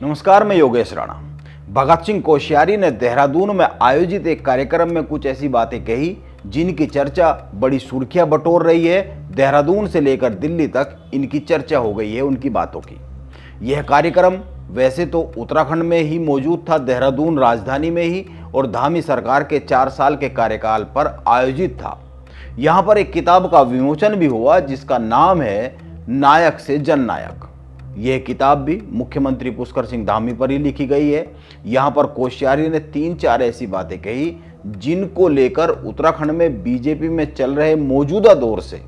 नमस्कार, मैं योगेश राणा। भगत सिंह कोश्यारी ने देहरादून में आयोजित एक कार्यक्रम में कुछ ऐसी बातें कही जिनकी चर्चा बड़ी सुर्खियां बटोर रही है। देहरादून से लेकर दिल्ली तक इनकी चर्चा हो गई है उनकी बातों की। यह कार्यक्रम वैसे तो उत्तराखंड में ही मौजूद था, देहरादून राजधानी में ही, और धामी सरकार के 4 साल के कार्यकाल पर आयोजित था। यहाँ पर एक किताब का विमोचन भी हुआ जिसका नाम है नायक से जननायक। यह किताब भी मुख्यमंत्री पुष्कर सिंह धामी पर ही लिखी गई है। यहाँ पर कोश्यारी ने 3-4 ऐसी बातें कही जिनको लेकर उत्तराखंड में बीजेपी में चल रहे मौजूदा दौर से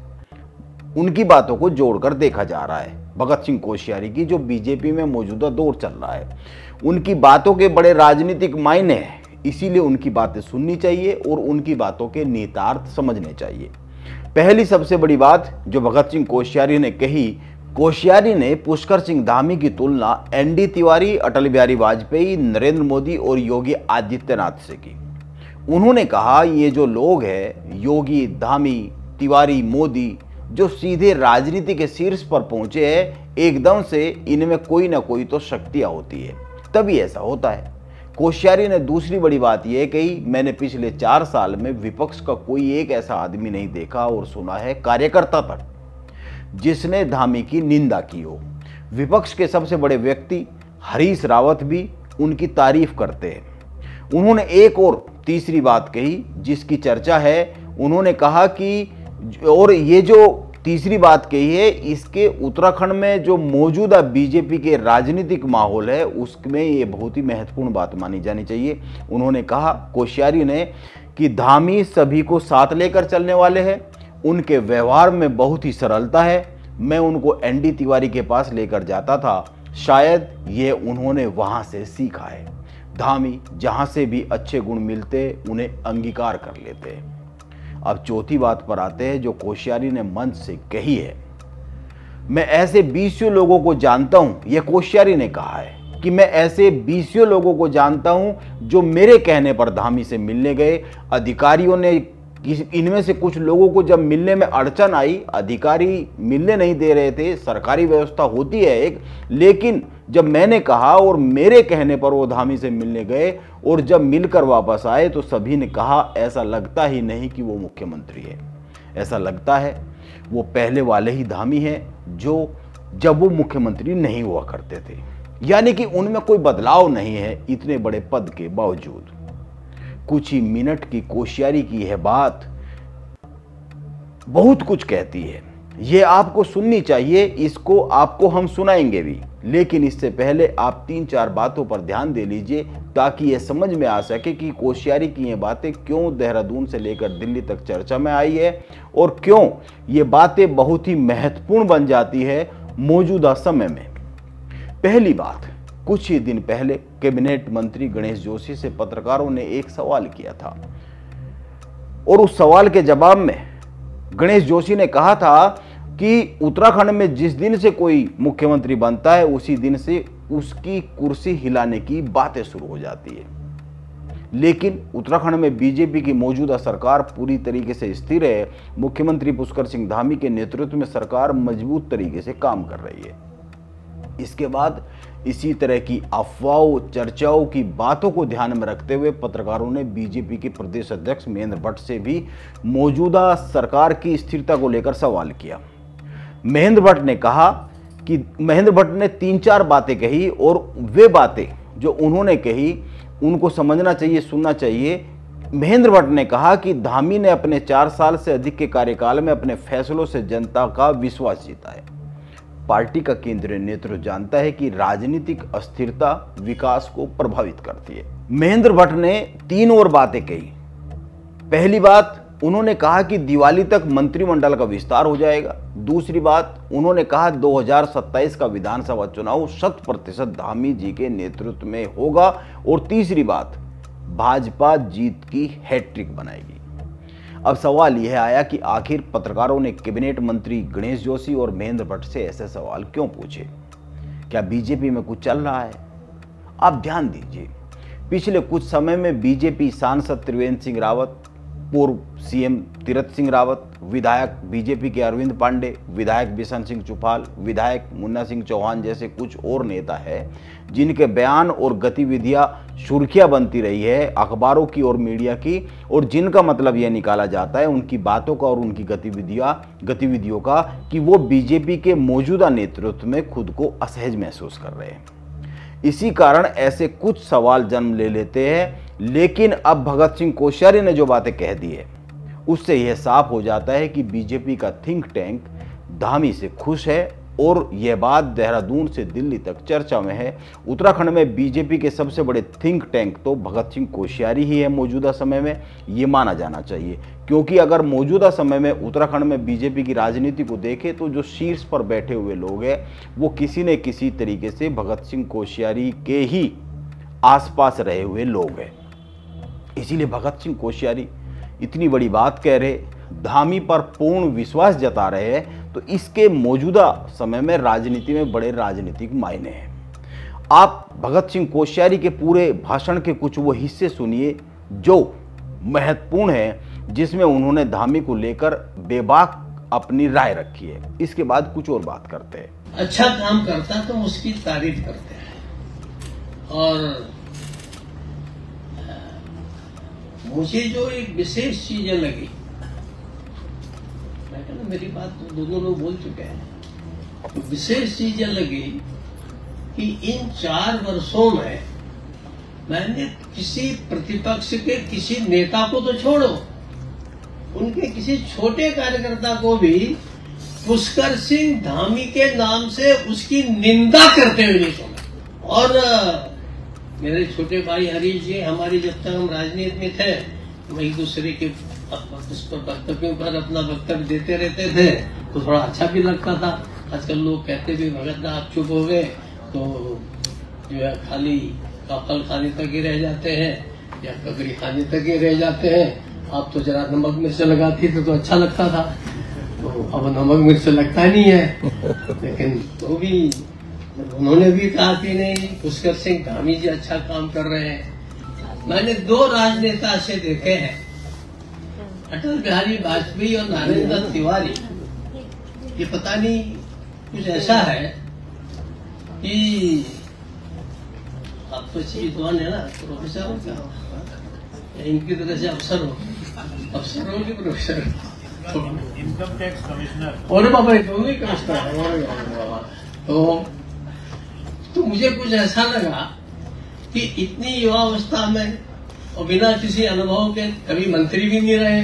उनकी बातों को जोड़कर देखा जा रहा है। भगत सिंह कोश्यारी की जो बीजेपी में मौजूदा दौर चल रहा है, उनकी बातों के बड़े राजनीतिक मायने हैं, इसीलिए उनकी बातें सुननी चाहिए और उनकी बातों के निहितार्थ समझने चाहिए। पहली सबसे बड़ी बात जो भगत सिंह कोश्यारी ने कही, कोश्यारी ने पुष्कर सिंह धामी की तुलना एनडी तिवारी, अटल बिहारी वाजपेयी, नरेंद्र मोदी और योगी आदित्यनाथ से की। उन्होंने कहा ये जो लोग हैं, योगी, धामी, तिवारी, मोदी, जो सीधे राजनीति के शीर्ष पर पहुंचे हैं, एकदम से इनमें कोई ना कोई तो शक्तियां होती है, तभी ऐसा होता है। कोश्यारी ने दूसरी बड़ी बात यह कही, मैंने पिछले 4 साल में विपक्ष का कोई एक ऐसा आदमी नहीं देखा और सुना है, कार्यकर्ता तक, जिसने धामी की निंदा की हो। विपक्ष के सबसे बड़े व्यक्ति हरीश रावत भी उनकी तारीफ करते हैं। उन्होंने एक और तीसरी बात कही जिसकी चर्चा है। उन्होंने कहा कि, और ये जो तीसरी बात कही है, इसके उत्तराखंड में जो मौजूदा बीजेपी के राजनीतिक माहौल है उसमें ये बहुत ही महत्वपूर्ण बात मानी जानी चाहिए। उन्होंने कहा, कोश्यारी ने, कि धामी सभी को साथ लेकर चलने वाले हैं, उनके व्यवहार में बहुत ही सरलता है। मैं उनको एनडी तिवारी के पास लेकर जाता था, शायद ये उन्होंने वहां से सीखा है। धामी जहां से भी अच्छे गुण मिलते उन्हें अंगीकार कर लेते। अब चौथी बात पर आते हैं जो कोश्यारी ने मंच से कही है। मैं ऐसे 20 लोगों को जानता हूं, यह कोश्यारी ने कहा है कि मैं ऐसे 20 लोगों को जानता हूं जो मेरे कहने पर धामी से मिलने गए। अधिकारियों ने, इनमें से कुछ लोगों को जब मिलने में अड़चन आई, अधिकारी मिलने नहीं दे रहे थे, सरकारी व्यवस्था होती है एक, लेकिन जब मैंने कहा और मेरे कहने पर वो धामी से मिलने गए और जब मिलकर वापस आए तो सभी ने कहा ऐसा लगता ही नहीं कि वो मुख्यमंत्री है, ऐसा लगता है वो पहले वाले ही धामी हैं जो जब वो मुख्यमंत्री नहीं हुआ करते थे। यानी कि उनमें कोई बदलाव नहीं है इतने बड़े पद के बावजूद। कुछ ही मिनट की कोश्यारी की यह बात बहुत कुछ कहती है, ये आपको सुननी चाहिए, इसको आपको हम सुनाएंगे भी, लेकिन इससे पहले आप 3-4 बातों पर ध्यान दे लीजिए ताकि यह समझ में आ सके कि कोश्यारी की ये बातें क्यों देहरादून से लेकर दिल्ली तक चर्चा में आई है और क्यों ये बातें बहुत ही महत्वपूर्ण बन जाती है मौजूदा समय में। पहली बात, कुछ ही दिन पहले कैबिनेट मंत्री गणेश जोशी से पत्रकारों ने एक सवाल किया था और उस सवाल के जवाब में गणेश जोशी ने कहा था कि उत्तराखंड में जिस दिन से कोई मुख्यमंत्री बनता है उसी दिन से उसकी कुर्सी हिलाने की बातें शुरू हो जाती है। लेकिन उत्तराखंड में बीजेपी की मौजूदा सरकार पूरी तरीके से स्थिर है। मुख्यमंत्री पुष्कर सिंह धामी के नेतृत्व में सरकार मजबूत तरीके से काम कर रही है। इसके बाद इसी तरह की अफवाहों, चर्चाओं की बातों को ध्यान में रखते हुए पत्रकारों ने बीजेपी के प्रदेश अध्यक्ष महेंद्र भट्ट से भी मौजूदा सरकार की स्थिरता को लेकर सवाल किया। महेंद्र भट्ट ने 3-4 बातें कही और वे बातें जो उन्होंने कही उनको समझना चाहिए, सुनना चाहिए। महेंद्र भट्ट ने कहा कि धामी ने अपने 4 साल से अधिक के कार्यकाल में अपने फैसलों से जनता का विश्वास जीता है। पार्टी का केंद्रीय नेतृत्व जानता है कि राजनीतिक अस्थिरता विकास को प्रभावित करती है। महेंद्र भट्ट ने 3 और बातें कही। पहली बात, उन्होंने कहा कि दिवाली तक मंत्रिमंडल का विस्तार हो जाएगा। दूसरी बात, उन्होंने कहा 2027 का विधानसभा चुनाव 100% धामी जी के नेतृत्व में होगा। और तीसरी बात, भाजपा जीत की हैट्रिक बनाएगी। अब सवाल यह आया कि आखिर पत्रकारों ने कैबिनेट मंत्री गणेश जोशी और महेंद्र भट्ट से ऐसे सवाल क्यों पूछे? क्या बीजेपी में कुछ चल रहा है? आप ध्यान दीजिए, पिछले कुछ समय में बीजेपी सांसद त्रिवेंद्र सिंह रावत, पूर्व सीएम तीरथ सिंह रावत, विधायक बीजेपी के अरविंद पांडे, विधायक बिशन सिंह चुफाल, विधायक मुन्ना सिंह चौहान जैसे कुछ और नेता हैं जिनके बयान और गतिविधियां सुर्खियां बनती रही है अखबारों की और मीडिया की, और जिनका मतलब यह निकाला जाता है उनकी बातों का और उनकी गतिविधियों का कि वो बीजेपी के मौजूदा नेतृत्व में खुद को असहज महसूस कर रहे हैं। इसी कारण ऐसे कुछ सवाल जन्म ले लेते हैं। लेकिन अब भगत सिंह कोश्यारी ने जो बातें कह दी है उससे यह साफ हो जाता है कि बीजेपी का थिंक टैंक धामी से खुश है, और यह बात देहरादून से दिल्ली तक चर्चा में है। उत्तराखंड में बीजेपी के सबसे बड़े थिंक टैंक तो भगत सिंह कोश्यारी ही है मौजूदा समय में, ये माना जाना चाहिए। क्योंकि अगर मौजूदा समय में उत्तराखंड में बीजेपी की राजनीति को देखें तो जो शीर्ष पर बैठे हुए लोग हैं वो किसी न किसी तरीके से भगत सिंह कोश्यारी के ही आसपास रहे हुए लोग हैं। इसीलिए भगत सिंह कोश्यारी इतनी बड़ी बात कह रहे, धामी पर पूर्ण विश्वास जता रहे हैं, तो इसके मौजूदा समय में राजनीति में बड़े राजनीतिक मायने हैं। आप भगत सिंह कोश्यारी के पूरे भाषण के कुछ वो हिस्से सुनिए जो महत्वपूर्ण है, जिसमें उन्होंने धामी को लेकर बेबाक अपनी राय रखी है। इसके बाद कुछ और बात करते हैं। अच्छा काम करता तो उसकी तारीफ करते हैं, और मुझे जो एक विशेष चीज लगी, मैं कहना मेरी बात तो दोनों लोग बोल चुके हैं, तो विशेष चीज लगी कि इन 4 वर्षों में मैंने किसी प्रतिपक्ष के किसी नेता को तो छोड़ो, उनके किसी छोटे कार्यकर्ता को भी पुष्कर सिंह धामी के नाम से उसकी निंदा करते हुए नहीं सुना। और मेरे छोटे भाई हरीश जी, हमारी जब तक हम राजनीति में थे हम एक दूसरे के वक्तव्यों पर अपना वक्तव्य देते रहते थे तो थोड़ा अच्छा भी लगता था। आजकल लोग कहते भी भगत दा आप चुप हो गए तो जो है खाली काफल खाने तक ही रह जाते हैं या ककड़ी खाने तक ही रह जाते हैं, आप तो जरा नमक मिर्च लगाती थे तो अच्छा लगता था, तो अब नमक मिर्च लगता नहीं है। लेकिन तो भी उन्होंने भी कहा कि नहीं पुष्कर सिंह धामी जी अच्छा काम कर रहे हैं। मैंने 2 राजनेता से देखे हैं, अटल बिहारी वाजपेयी और नरेंद्र तिवारी। ये पता नहीं कुछ ऐसा है कि आप तो अच्छी विद्वान है ना, प्रोफेसर हो क्या, इनकी तरह से अफसर हो कि प्रोफेसर, इनकम टैक्स कमिश्नर और बाबा दोनों कमिश्नर। तो मुझे कुछ ऐसा लगा कि इतनी युवावस्था में और बिना किसी अनुभव के कभी मंत्री भी नहीं रहे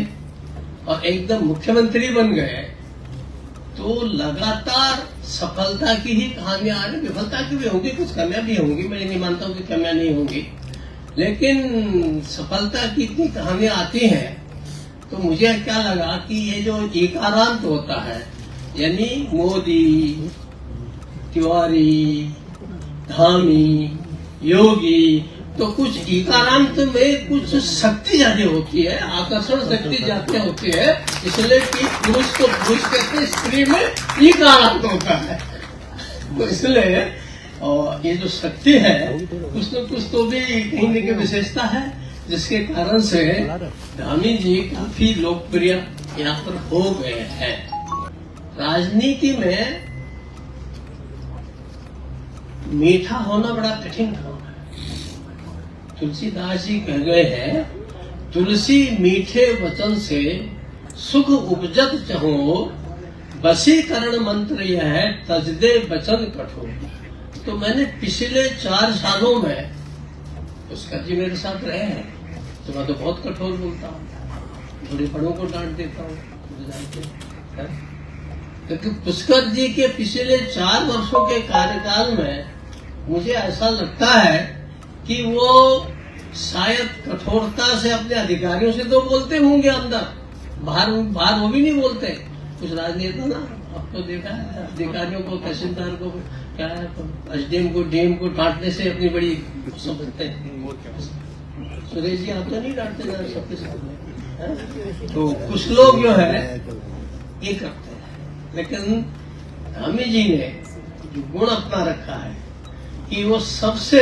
और एकदम मुख्यमंत्री बन गए, तो लगातार सफलता की ही कहानियां आ रही। विफलता की भी होंगी, कुछ कमियां भी होंगी, मैं नहीं मानता हूं कि कमियां नहीं होंगी, लेकिन सफलता की इतनी कहानियां आती हैं। तो मुझे क्या लगा कि ये जो एकारांत होता है, यानी मोदी, तिवारी, धामी, योगी, तो कुछ एकारांत में कुछ शक्ति ज्यादा होती है, आकर्षण शक्ति ज्यादा होती है, इसलिए कि पुरुष को पुरुष कहते, स्त्री में एकारांत होता है। तो इसलिए और ये जो शक्ति है कुछ न कुछ तो भी कहीं न कहीं विशेषता है, जिसके कारण से धामी जी काफी लोकप्रिय यहाँ पर हो गए हैं। राजनीति में मीठा होना बड़ा कठिन काम है। तुलसीदास जी कह गए हैं, तुलसी मीठे वचन से सुख उपजत चहो, वशीकरण मंत्र यह है तज दे वचन कठोर। तो मैंने पिछले 4 सालों में पुष्कर जी मेरे साथ रहे हैं, तो मैं तो बहुत कठोर बोलता हूँ, बड़े बड़ों को डांट देता हूँ, लेकिन पुष्कर जी के पिछले 4 वर्षों के कार्यकाल में मुझे ऐसा लगता है कि वो शायद कठोरता से अपने अधिकारियों से तो बोलते होंगे अंदर, बाहर वो भी नहीं बोलते। कुछ राजनेता ना आपको देखा है, अधिकारियों को, तहसीलदार को, क्या है, एसडीएम को, डीएम को डांटने से अपनी बड़ी समझते हैं। सुरेश जी आप तो नहीं डांटते ना सबके सामने, तो कुछ लोग जो है ये करते हैं। लेकिन धामी जी ने जो गुण अपना रखा है कि वो सबसे,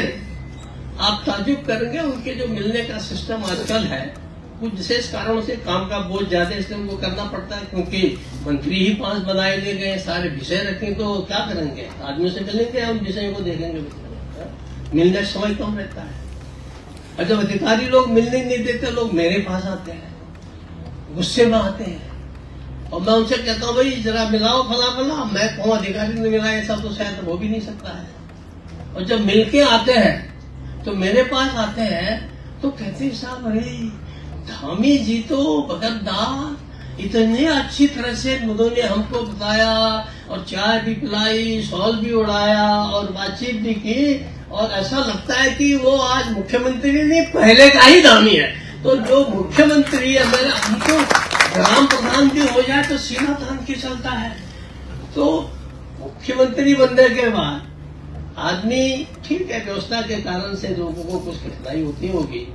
आप ताजुब करेंगे उनके जो मिलने का सिस्टम आजकल है, कुछ विशेष कारणों से काम का बोझ ज्यादा इसलिए उनको करना पड़ता है, क्योंकि मंत्री ही 5 बनाए दिए गए, सारे विषय रखें तो क्या करेंगे, आदमियों से मिलेंगे, हम विषयों को देखेंगे, मिलने समय कम रहता है। और जब अधिकारी लोग मिलने नहीं देते, लोग मेरे पास आते हैं, गुस्से में आते हैं, और मैं उनसे कहता हूँ भाई जरा मिलाओ फला, मैं कौन अधिकारी ने मिला, ऐसा तो शायद हो भी नहीं सकता है। और जब मिलके आते हैं तो मेरे पास आते हैं तो कहते साहब अरे धामी जी तो भगतदार इतने अच्छी तरह से उन्होंने हमको बताया और चाय भी पिलाई, शॉल भी उड़ाया और बातचीत भी की, और ऐसा लगता है कि वो आज मुख्यमंत्री नहीं पहले का ही धामी है। तो जो मुख्यमंत्री है मेरा, हमको ग्राम प्रधान भी हो जाए तो सीना तान के चलता है। तो मुख्यमंत्री बनने के बाद आदमी ठीक है, व्यवस्था के कारण से लोगों को कुछ कठिनाई होती होगी,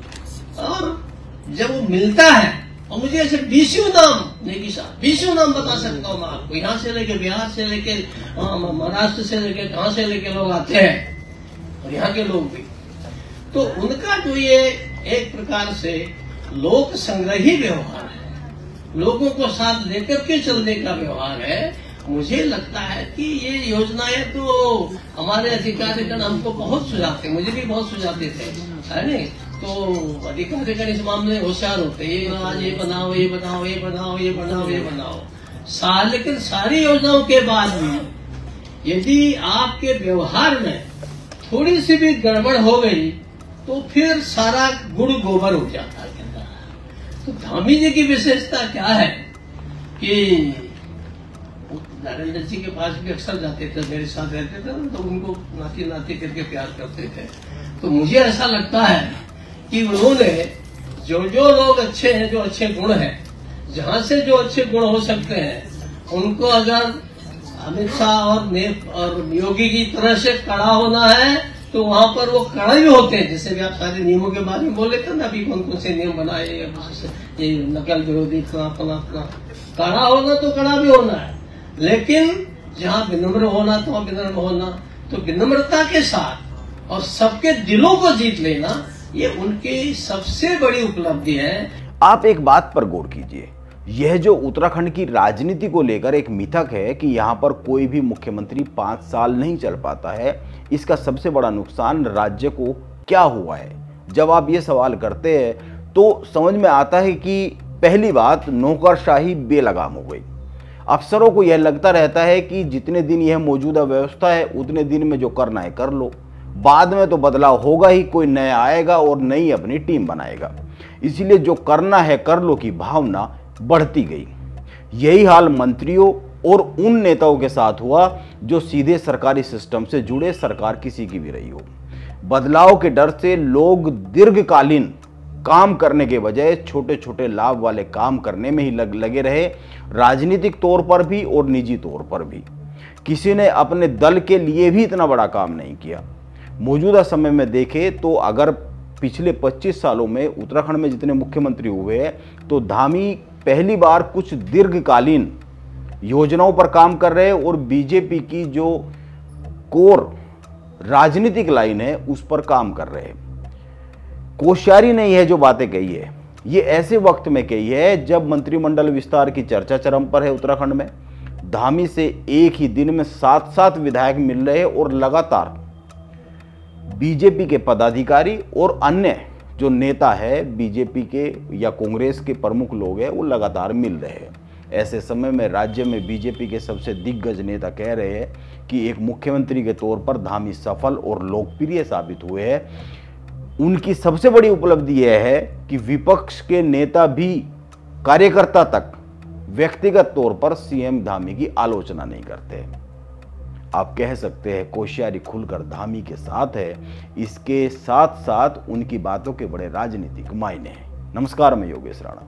और जब वो मिलता है, और मुझे ऐसे 20 नाम नेगी साहब 20 नाम बता सकता हूँ मैं आपको, यहाँ से लेके बिहार से लेके महाराष्ट्र से लेके कहाँ से लेके लोग आते हैं, और यहाँ के लोग भी, तो उनका जो ये एक प्रकार से लोक संग्रही व्यवहार है, लोगों को साथ लेकर के चलने का व्यवहार है। मुझे लगता है कि ये योजनाएं तो हमारे अधिकारीगण हमको बहुत सुझाते, मुझे भी बहुत सुझाते थे, है नहीं, तो अधिकारीगण इस मामले में होशियार होते, ये बनाओ, ये बनाओ, ये बनाओ, ये बनाओ, ये बनाओ। लेकिन सारी योजनाओं के बाद भी यदि आपके व्यवहार में थोड़ी सी भी गड़बड़ हो गई तो फिर सारा गुड़ गोबर हो जाता है। तो धामी जी की विशेषता क्या है कि नारायण जी के पास भी अक्सर जाते थे, मेरे साथ रहते थे, तो उनको नाती नाती करके प्यार करते थे। तो मुझे ऐसा लगता है कि उन्होंने जो लोग अच्छे हैं, जो अच्छे गुण हैं, जहां से जो अच्छे गुण हो सकते हैं, उनको अगर अमित शाह और योगी की तरह से कड़ा होना है तो वहां पर वो कड़ा भी होते हैं। जैसे भी आप सारे नियमों के बारे में बोले थे ना, अभी कौन कौन से नियम बनाए, ये नकल विरोधी अपना कड़ा होना तो कड़ा भी होना है, लेकिन जहां विनम्र होना तो वहां विनम्र होना, तो विनम्रता के साथ और सबके दिलों को जीत लेना, ये उनकी सबसे बड़ी उपलब्धि है। आप एक बात पर गौर कीजिए, यह जो उत्तराखंड की राजनीति को लेकर एक मिथक है कि यहां पर कोई भी मुख्यमंत्री 5 साल नहीं चल पाता है, इसका सबसे बड़ा नुकसान राज्य को क्या हुआ है। जब आप ये सवाल करते हैं तो समझ में आता है कि पहली बात, नौकरशाही बेलगाम हो गई। अफसरों को यह लगता रहता है कि जितने दिन यह मौजूदा व्यवस्था है उतने दिन में जो करना है कर लो, बाद में तो बदलाव होगा ही, कोई नया आएगा और नई अपनी टीम बनाएगा। इसलिए जो करना है कर लो की भावना बढ़ती गई। यही हाल मंत्रियों और उन नेताओं के साथ हुआ जो सीधे सरकारी सिस्टम से जुड़े, सरकार किसी की भी रही हो। बदलाव के डर से लोग दीर्घकालीन काम करने के बजाय छोटे छोटे लाभ वाले काम करने में ही लगे रहे, राजनीतिक तौर पर भी और निजी तौर पर भी। किसी ने अपने दल के लिए भी इतना बड़ा काम नहीं किया। मौजूदा समय में देखें तो अगर पिछले 25 सालों में उत्तराखंड में जितने मुख्यमंत्री हुए हैं, तो धामी पहली बार कुछ दीर्घकालीन योजनाओं पर काम कर रहे हैं और बीजेपी की जो कोर राजनीतिक लाइन है उस पर काम कर रहे हैं। कोश्यारी ने यह जो बातें कही है, ये ऐसे वक्त में कही है जब मंत्रिमंडल विस्तार की चर्चा चरम पर है उत्तराखंड में। धामी से एक ही दिन में 7 विधायक मिल रहे हैं और लगातार बीजेपी के पदाधिकारी और अन्य जो नेता है बीजेपी के या कांग्रेस के प्रमुख लोग हैं वो लगातार मिल रहे हैं। ऐसे समय में राज्य में बीजेपी के सबसे दिग्गज नेता कह रहे हैं कि एक मुख्यमंत्री के तौर पर धामी सफल और लोकप्रिय साबित हुए हैं। उनकी सबसे बड़ी उपलब्धि यह है कि विपक्ष के नेता भी कार्यकर्ता तक व्यक्तिगत तौर पर सीएम धामी की आलोचना नहीं करते। आप कह सकते हैं कोश्यारी खुलकर धामी के साथ है। इसके साथ साथ उनकी बातों के बड़े राजनीतिक मायने हैं। नमस्कार, मैं योगेश राणा।